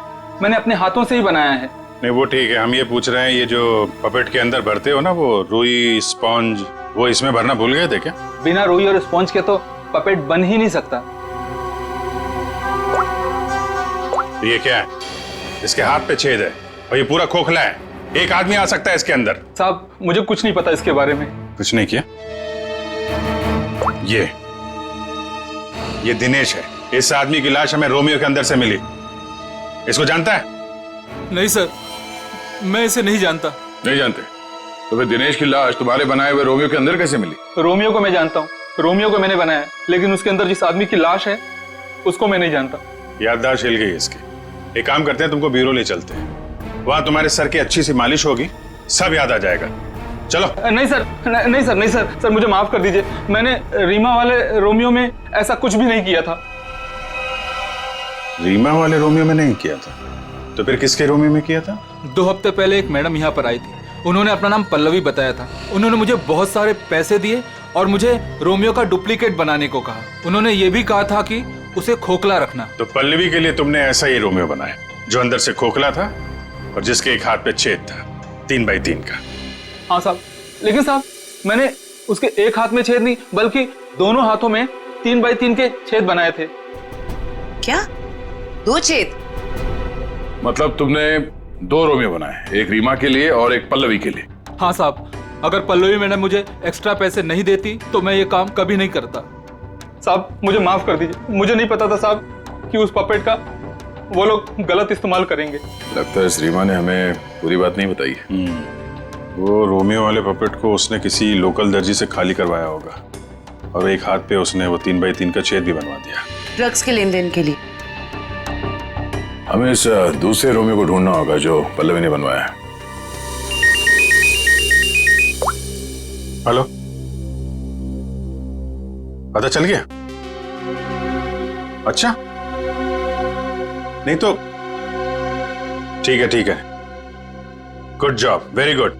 [SPEAKER 8] मैंने अपने हाथों से ही बनाया है।
[SPEAKER 14] नहीं वो ठीक है, हम ये पूछ रहे हैं ये जो पपेट के अंदर भरते हो ना, वो रुई स्पॉन्ज, वो इसमें भरना भूल गए थे क्या?
[SPEAKER 8] बिना रुई और स्पॉन्ज के तो पपेट बन ही नहीं सकता।
[SPEAKER 14] ये क्या है? इसके हाथ पे छेद है और ये पूरा खोखला है, एक आदमी आ सकता है इसके अंदर।
[SPEAKER 8] साहब मुझे कुछ नहीं पता इसके बारे में।
[SPEAKER 14] कुछ नहीं किया? ये दिनेश है। इस आदमी की लाश हमें रोमियो के अंदर से मिली। इसको जानता है?
[SPEAKER 17] नहीं सर, मैं इसे नहीं जानता।
[SPEAKER 14] नहीं जानते? तो फिर दिनेश की लाश तुम्हारे बनाए हुए रोमियो के अंदर कैसे मिली?
[SPEAKER 8] रोमियो को मैं जानता हूँ, रोमियो को मैंने बनाया, लेकिन उसके अंदर जिस आदमी की लाश है उसको मैं नहीं जानता।
[SPEAKER 14] याददाश्त हिल गई इसकी। एक काम करते हैं, तुमको ब्यूरो ले चलते हैं, वहां तुम्हारे सर की अच्छी सी मालिश होगी, सब याद आ जाएगा। चलो।
[SPEAKER 8] नहीं सर, नहीं सर, नहीं सर, सर मुझे माफ कर दीजिए। मैंने रीमा वाले रोमियो में ऐसा कुछ भी नहीं किया था।
[SPEAKER 14] रीमा वाले रोमियो में नहीं किया था? तो फिर किसके रोमियो में किया था?
[SPEAKER 17] 2 हफ्ते पहले एक मैडम यहाँ पर आई थी। उन्होंने अपना नाम पल्लवी बताया था। उन्होंने मुझे बहुत सारे पैसे दिए और मुझे रोमियो का डुप्लीकेट बनाने को कहा। उन्होंने ये भी कहा था कि उसे खोखला रखना।
[SPEAKER 14] तो पल्लवी के लिए तुमने ऐसा ही रोमियो बनाया जो अंदर से खोखला था और जिसके एक हाथ पे छेद था 3 बाई 3 का।
[SPEAKER 8] हाँ साहब, लेकिन साहब मैंने उसके एक हाथ में छेद नहीं बल्कि दोनों हाथों में 3 बाई 3 के छेद बनाए थे।
[SPEAKER 6] क्या? 2 छेद?
[SPEAKER 14] मतलब तुमने 2 रोमियो बनाए, एक रीमा के लिए और एक पल्लवी के लिए?
[SPEAKER 17] हाँ साहब, अगर पल्लवी मैडम मुझे एक्स्ट्रा पैसे नहीं देती तो मैं ये काम कभी नहीं करता।
[SPEAKER 8] साहब मुझे माफ कर दीजिए, मुझे नहीं पता था साहब कि उस पपेट का वो लोग गलत इस्तेमाल करेंगे।
[SPEAKER 14] लगता है इस रीमा ने हमें पूरी बात नहीं बताई है। वो रोमियो वाले पपेट को उसने किसी लोकल दर्जी से खाली करवाया होगा और एक हाथ पे उसने वो 3 बाई 3 का छेद भी बनवा दिया।
[SPEAKER 6] ड्रग्स के लेन देन के लिए।
[SPEAKER 14] हमें इस दूसरे रोमियो को ढूंढना होगा जो पल्लवी ने बनवाया है। हेलो, पता चल गया? अच्छा, नहीं तो ठीक है, ठीक है, गुड जॉब, वेरी गुड।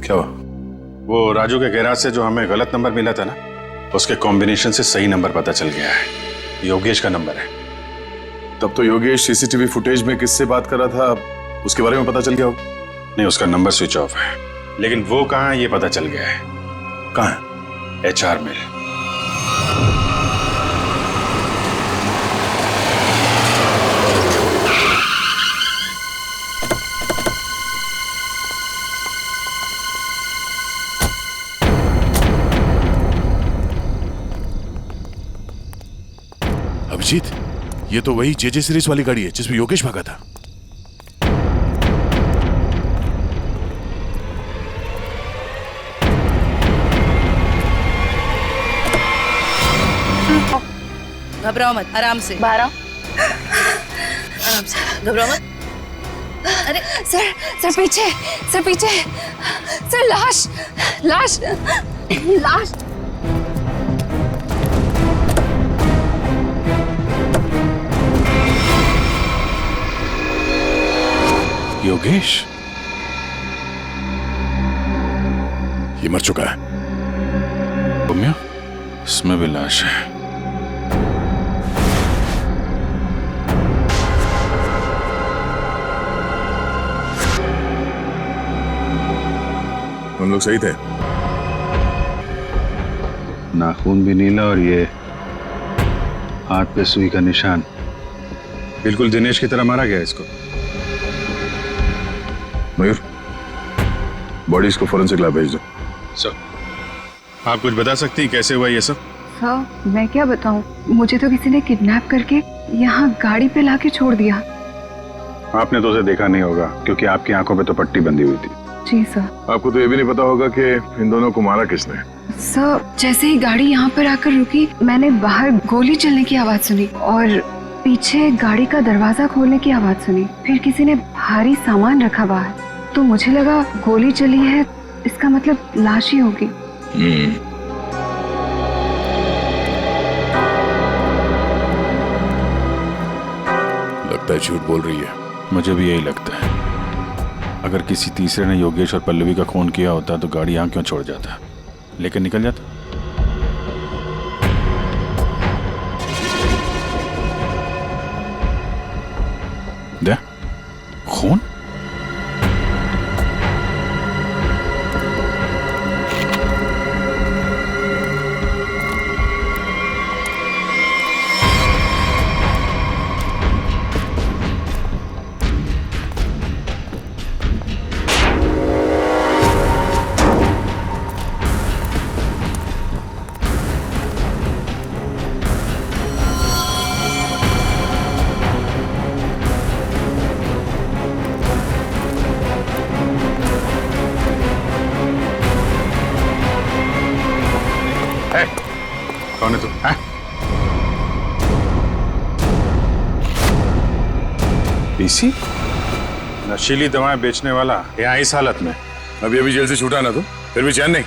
[SPEAKER 14] क्या हुआ? वो राजू के गैराज से जो हमें गलत नंबर मिला था ना, उसके कॉम्बिनेशन से सही नंबर पता चल गया है। योगेश का नंबर है। तब तो योगेश सीसीटीवी फुटेज में किससे बात कर रहा था उसके बारे में पता चल गया होगा। नहीं, उसका नंबर स्विच ऑफ है, लेकिन वो कहाँ है ये पता चल गया है। कहाँ? HR में।
[SPEAKER 18] अभिजीत, ये तो वही JJ सीरीज वाली गाड़ी है जिसमें योगेश भागा था।
[SPEAKER 6] घबराओ मत, आराम से। आराम से, घबराओ मत।
[SPEAKER 2] अरे सर, पीछे, सर पीछे, सर लाश, लाश, लाश।
[SPEAKER 18] योगेश ये मर चुका है।
[SPEAKER 14] रोमियो, इसमें भी लाश है।
[SPEAKER 18] हम लोग सही थे।
[SPEAKER 14] नाखून भी नीला और ये हाथ पे सुई का निशान। बिल्कुल दिनेश की तरह मारा गया इसको।
[SPEAKER 18] मयूर, बॉडीज को फोरेंसिक लैब भेज दो।
[SPEAKER 14] सर, आप कुछ बता सकती हैं कैसे हुआ ये सब?
[SPEAKER 2] सर, मैं क्या बताऊं? मुझे तो किसी ने किडनैप करके यहाँ गाड़ी पे लाके छोड़ दिया।
[SPEAKER 14] आपने तो उसे देखा नहीं होगा क्योंकि आपकी आंखों पे तो पट्टी बंधी हुई थी।
[SPEAKER 2] जी सर।
[SPEAKER 18] आपको तो ये भी नहीं पता होगा कि इन दोनों को मारा किसने।
[SPEAKER 2] सर, जैसे ही गाड़ी यहाँ पर आकर रुकी, मैंने बाहर गोली चलने की आवाज सुनी और पीछे गाड़ी का दरवाजा खोलने की आवाज सुनी। फिर किसी ने भारी सामान रखा बाहर, तो मुझे लगा गोली चली है, इसका मतलब लाश ही होगी।
[SPEAKER 18] लगता है झूठ बोल रही है।
[SPEAKER 14] मुझे भी यही लगता है। अगर किसी तीसरे ने योगेश और पल्लवी का खून किया होता तो गाड़ी यहाँ क्यों छोड़ जाता, लेकर निकल जाता। दे खून। कौन है तू? पीसी? नशीली दवाएं बेचने वाला यहाँ इस हालत में?
[SPEAKER 18] अभी अभी जेल से छूटा ना तो फिर भी चैन नहीं।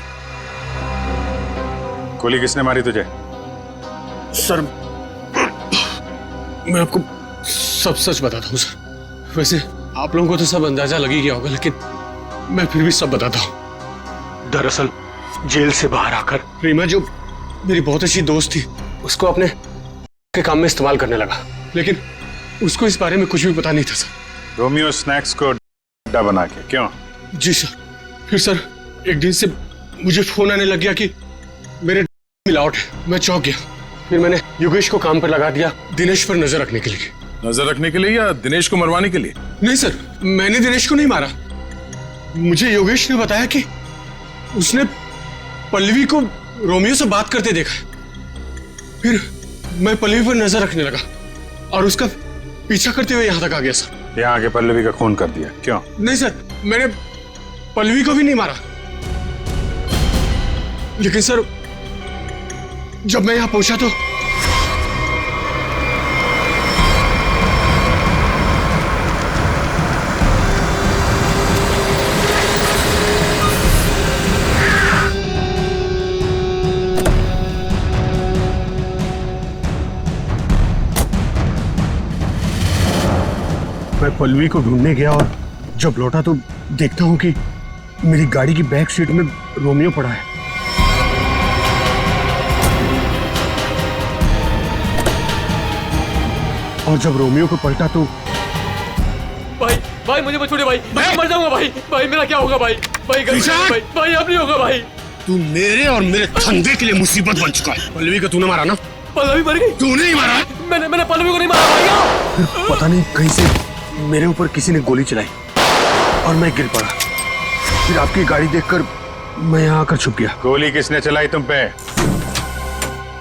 [SPEAKER 14] गोली किसने मारी तुझे?
[SPEAKER 12] सर, मैं आपको सब सच बताता हूँ सर। वैसे आप लोगों को तो सब अंदाजा लग ही गया होगा, लेकिन मैं फिर भी सब बताता हूँ। दरअसल जेल से बाहर आकर रीमा, जो मेरी बहुत अच्छी दोस्त थी, उसको अपने के काम में इस्तेमाल करने लगा, लेकिन उसको इस बारे में कुछ भी पता नहीं था सर।
[SPEAKER 14] रोमियो स्नैक्स को अड्डा बना के? क्यों?
[SPEAKER 12] जी सर। फिर सर एक दिन से मुझे फोन आने लग गया कि मेरे मिलावट है। मैं चौंक गया। फिर मैंने योगेश को काम पर लगा दिया दिनेश पर नजर रखने के लिए।
[SPEAKER 18] नजर रखने के लिए या दिनेश को मरवाने के लिए?
[SPEAKER 12] नहीं सर, मैंने दिनेश को नहीं मारा। मुझे योगेश ने बताया कि उसने पल्लवी को रोमियो से बात करते देखा। फिर मैं पल्लवी पर नजर रखने लगा और उसका पीछा करते हुए यहाँ तक आ गया सर।
[SPEAKER 14] यहाँ आके पल्लवी का खून कर दिया? क्यों?
[SPEAKER 12] नहीं सर, मैंने पल्लवी को भी नहीं मारा, लेकिन सर जब मैं यहाँ पहुंचा तो मैं पल्लवी को ढूंढने गया और जब लौटा तो देखता हूं कि मेरी गाड़ी की बैक सीट में रोमियो पड़ा है।
[SPEAKER 7] और जब रोमियो को पलटा तो
[SPEAKER 1] भाई भाई मुझे मत छोड़िए भाई, मैं मर जाऊंगा भाई। भाई मेरा क्या होगा भाई? भाई भाई भाई अब नहीं होगा भाई।
[SPEAKER 7] तू मेरे और मेरे धंधे के लिए मुसीबत बन चुका है। पल्लवी को तूने मारा ना?
[SPEAKER 1] पल्लवी मर गई?
[SPEAKER 7] तूने ही मारा?
[SPEAKER 1] मैंने पल्लवी को नहीं मारा भाई।
[SPEAKER 7] फिर पता नहीं कहीं से मेरे ऊपर किसी ने गोली चलाई और मैं गिर पड़ा। फिर आपकी गाड़ी देखकर मैं यहाँ आकर छुप गया।
[SPEAKER 14] गोली किसने चलाई तुम पे?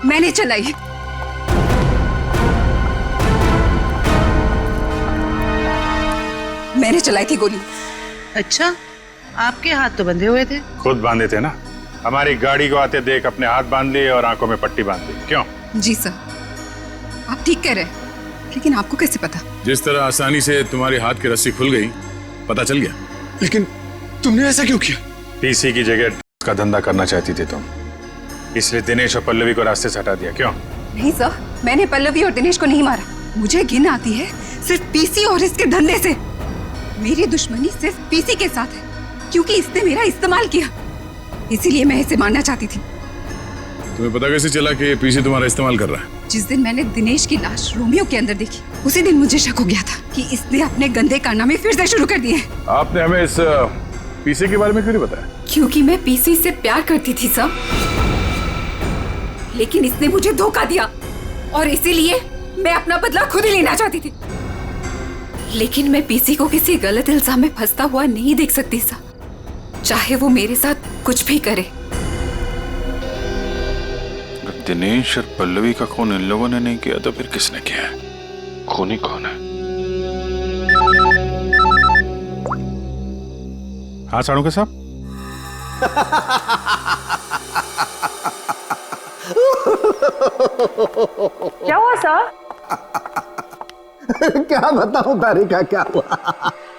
[SPEAKER 2] मैंने चलाई। मैंने चलाई थी गोली।
[SPEAKER 6] अच्छा, आपके हाथ तो बंधे हुए थे।
[SPEAKER 14] खुद बांधे थे ना। हमारी गाड़ी को आते देख अपने हाथ बांध लिए और आंखों में पट्टी बांध ली। क्यों?
[SPEAKER 2] जी सर, आप ठीक कह रहे हैं, लेकिन आपको कैसे पता?
[SPEAKER 18] जिस तरह आसानी से तुम्हारी हाथ की रस्सी खुल गई, पता चल गया।
[SPEAKER 7] लेकिन तुमने ऐसा क्यों किया?
[SPEAKER 14] पीसी की जगह का धंधा करना चाहती थी तुम, इसलिए दिनेश और पल्लवी को रास्ते से हटा दिया। क्यों?
[SPEAKER 2] नहीं सर, मैंने पल्लवी और दिनेश को नहीं मारा। मुझे घिन आती है सिर्फ पीसी और इसके धंधे से। मेरी दुश्मनी सिर्फ पीसी के साथ है, क्योंकि इसने मेरा इस्तेमाल किया, इसीलिए मैं इसे मारना चाहती थी।
[SPEAKER 18] तुम्हें पता कैसे चला कि पीसी तुम्हारा इस्तेमाल कर रहा है?
[SPEAKER 2] जिस दिन मैंने दिनेश की लाश रोमियो के अंदर देखी, उसी दिन मुझे शक हो गया था कि इसने अपने गंदे कारनामे फिर से शुरू कर दिए।
[SPEAKER 18] आपने हमें इस पीसी के बारे में क्यों नहीं बताया?
[SPEAKER 2] क्योंकि मैं पीसी से प्यार करती थी सर, लेकिन इसने मुझे धोखा दिया और इसीलिए मैं अपना बदला खुद ही लेना चाहती थी। लेकिन मैं पीसी को किसी गलत इल्जाम में फंसता हुआ नहीं देख सकती सर, चाहे वो मेरे साथ कुछ भी करे।
[SPEAKER 18] दिनेश और पल्लवी का खून इन लोगों ने नहीं किया तो फिर किसने किया है? खूनी कौन है?
[SPEAKER 14] हाँ साड़ू साहब।
[SPEAKER 15] क्या हुआ सर?
[SPEAKER 7] क्या बताऊं तारिका, क्या हुआ?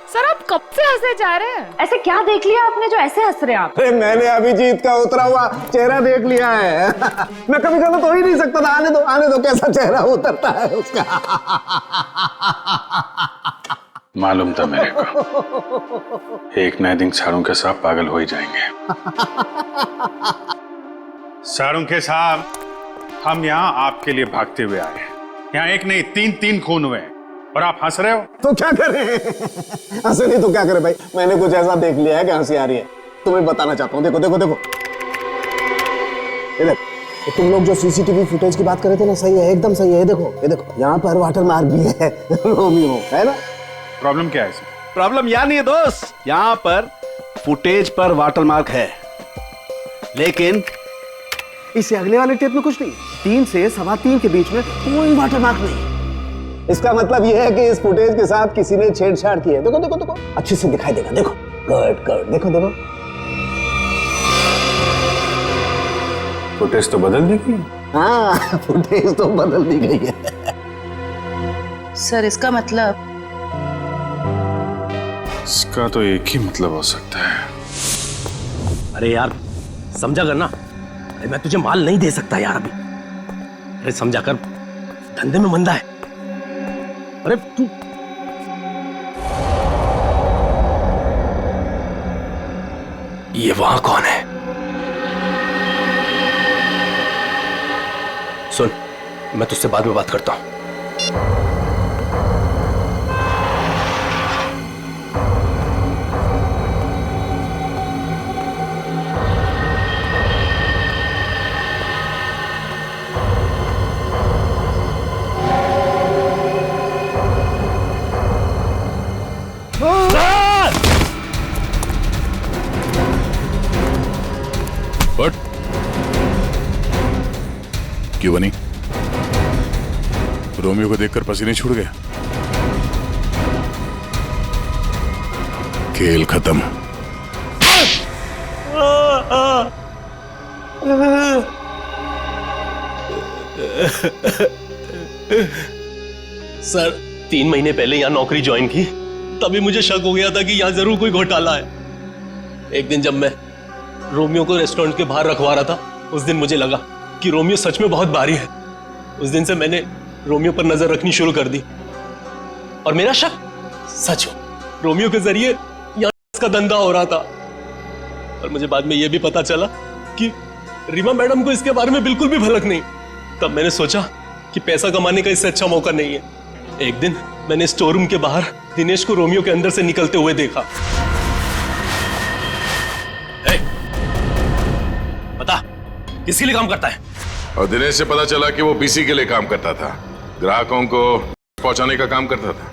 [SPEAKER 15] सर आप कब से हंसे जा रहे हैं? ऐसे क्या देख लिया आपने जो ऐसे हंस रहे हैं आप?
[SPEAKER 7] अरे मैंने अभिजीत का उतरा हुआ चेहरा देख लिया है। मैं कभी गलत हो ही नहीं सकता था। आने दो कैसा चेहरा उतरता है उसका।
[SPEAKER 14] मालूम था मेरे को, एक नए दिन साड़ू के साहब पागल हो ही जाएंगे। साड़ू के साहब, हम यहाँ आपके लिए भागते हुए आए हैं। यहाँ एक नहीं तीन खून हुए और आप हंस रहे हो।
[SPEAKER 7] तो क्या करें? हंसे नहीं तो क्या करें भाई? मैंने कुछ ऐसा देख लिया है कि हंसी आ रही है। तुम्हें बताना चाहता हूँ। देखो देखो देखो, इधर तुम लोग जो सीसीटीवी फुटेज की बात कर रहे थे ना, सही है, एकदम सही है। ये देखो यहाँ पर वाटर मार्क भी है रोमियो, है ना?
[SPEAKER 14] प्रॉब्लम क्या है इसमें?
[SPEAKER 13] प्रॉब्लम यहाँ नहीं है दोस्त, यहाँ पर फुटेज पर वाटर मार्क है, लेकिन
[SPEAKER 7] इससे अगले वाले टेप में कुछ नहीं। 3 से 3:15 के बीच में कोई वाटर मार्क नहीं। इसका मतलब यह है कि इस फुटेज के साथ किसी ने छेड़छाड़ की है। देखो देखो देखो, अच्छे से दिखाई देगा। देखो गुड, देखो देखो,
[SPEAKER 14] फुटेज तो बदल दी गई।
[SPEAKER 7] हाँ, फुटेज तो बदल दी गई है।
[SPEAKER 6] सर इसका मतलब?
[SPEAKER 14] इसका तो एक ही मतलब हो सकता है।
[SPEAKER 4] अरे यार समझा कर ना, अरे मैं तुझे माल नहीं दे सकता यार अभी। अरे समझा कर, धंधे में मंदा है। अरे तू ये वहां कौन है? सुन, मैं तुझसे बाद में बात करता हूं।
[SPEAKER 18] बट क्यों बनी? रोमियो को देखकर पसीने छूट गया? खेल खत्म।
[SPEAKER 10] सर 3 महीने पहले यहाँ नौकरी ज्वाइन की, तभी मुझे शक हो गया था कि यहाँ जरूर कोई घोटाला है। एक दिन जब मैं रोमियो को रेस्टोरेंट के बाहर रखवा रहा था, उस दिन मुझे लगा कि रोमियो सच में बहुत भारी है। उस दिन से मैंने रोमियो पर नजर रखनी शुरू कर दी और मेरा शक सच हो, रोमियो के जरिए यहाँ इसका धंधा हो रहा था। और मुझे बाद में यह भी पता चला कि रीमा मैडम को इसके बारे में बिल्कुल भी भनक नहीं। तब मैंने सोचा कि पैसा कमाने का इससे अच्छा मौका नहीं है, एक दिन मैंने स्टोर रूम के बाहर दिनेश को रोमियो के अंदर से निकलते हुए देखा।
[SPEAKER 4] बता, किसके लिए काम करता है?
[SPEAKER 18] और दिनेश से पता चला कि वो पीसी के लिए काम करता था, ग्राहकों को पहुंचाने का काम करता था।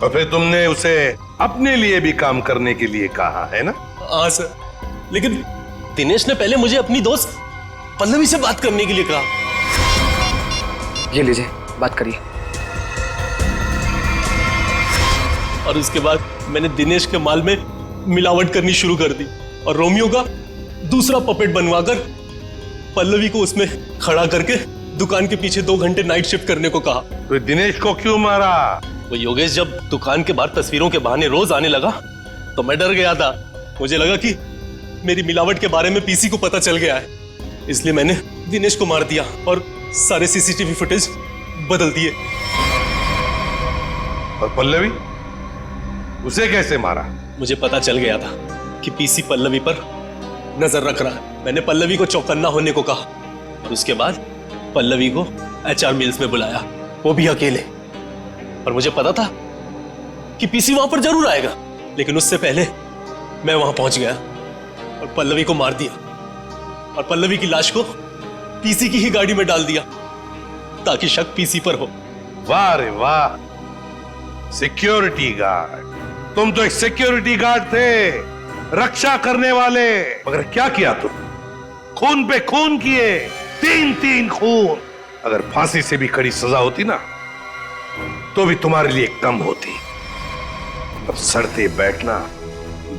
[SPEAKER 5] और फिर तुमने उसे अपने लिए भी काम करने के लिए कहा है ना?
[SPEAKER 10] हाँ सर, लेकिन दिनेश ने पहले मुझे अपनी दोस्त पल्लवी से बात करने के लिए कहा।
[SPEAKER 1] ये लीजिए, बात करिए।
[SPEAKER 10] और उसके बाद मैंने दिनेश के माल में मिलावट करनी शुरू कर दी और रोमियो का दूसरा पपेट बनवाकर पल्लवी को उसमें खड़ा करके दुकान के पीछे 2 घंटे नाइट शिफ्ट करने को कहा।
[SPEAKER 5] तो दिनेश को क्यों मारा?
[SPEAKER 10] वो योगेश जब दुकान के बाहर तस्वीरों के बहाने रोज आने लगा तो मैं डर गया था। मुझे लगा कि मेरी मिलावट के बारे में पीसी को पता चल गया है, इसलिए मैंने दिनेश को मार दिया और सारे सीसीटीवी फुटेज बदल दिए।
[SPEAKER 5] और पल्लवी, उसे कैसे मारा?
[SPEAKER 10] मुझे पता चल गया था कि पीसी पल्लवी पर नजर रख रहा है। मैंने पल्लवी को चौकन्ना होने को कहा और उसके बाद पल्लवी को एचआर मिल्स में बुलाया, वो भी अकेले। और मुझे पता था कि पीसी वहां पर जरूर आएगा, लेकिन उससे पहले मैं वहां पहुंच गया और पल्लवी को मार दिया और पल्लवी की लाश को पीसी की ही गाड़ी में डाल दिया ताकि शक पीसी पर हो।
[SPEAKER 5] वाह रे वाह, सिक्योरिटी गार्ड! तुम तो एक सिक्योरिटी गार्ड थे, रक्षा करने वाले। मगर क्या किया तुम? खून पे खून किए, 3 खून। अगर फांसी से भी कड़ी सजा होती ना तो भी तुम्हारे लिए कम होती। अब सड़ते बैठना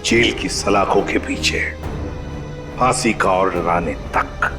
[SPEAKER 5] जेल की सलाखों के पीछे, फांसी का ऑर्डर आने तक।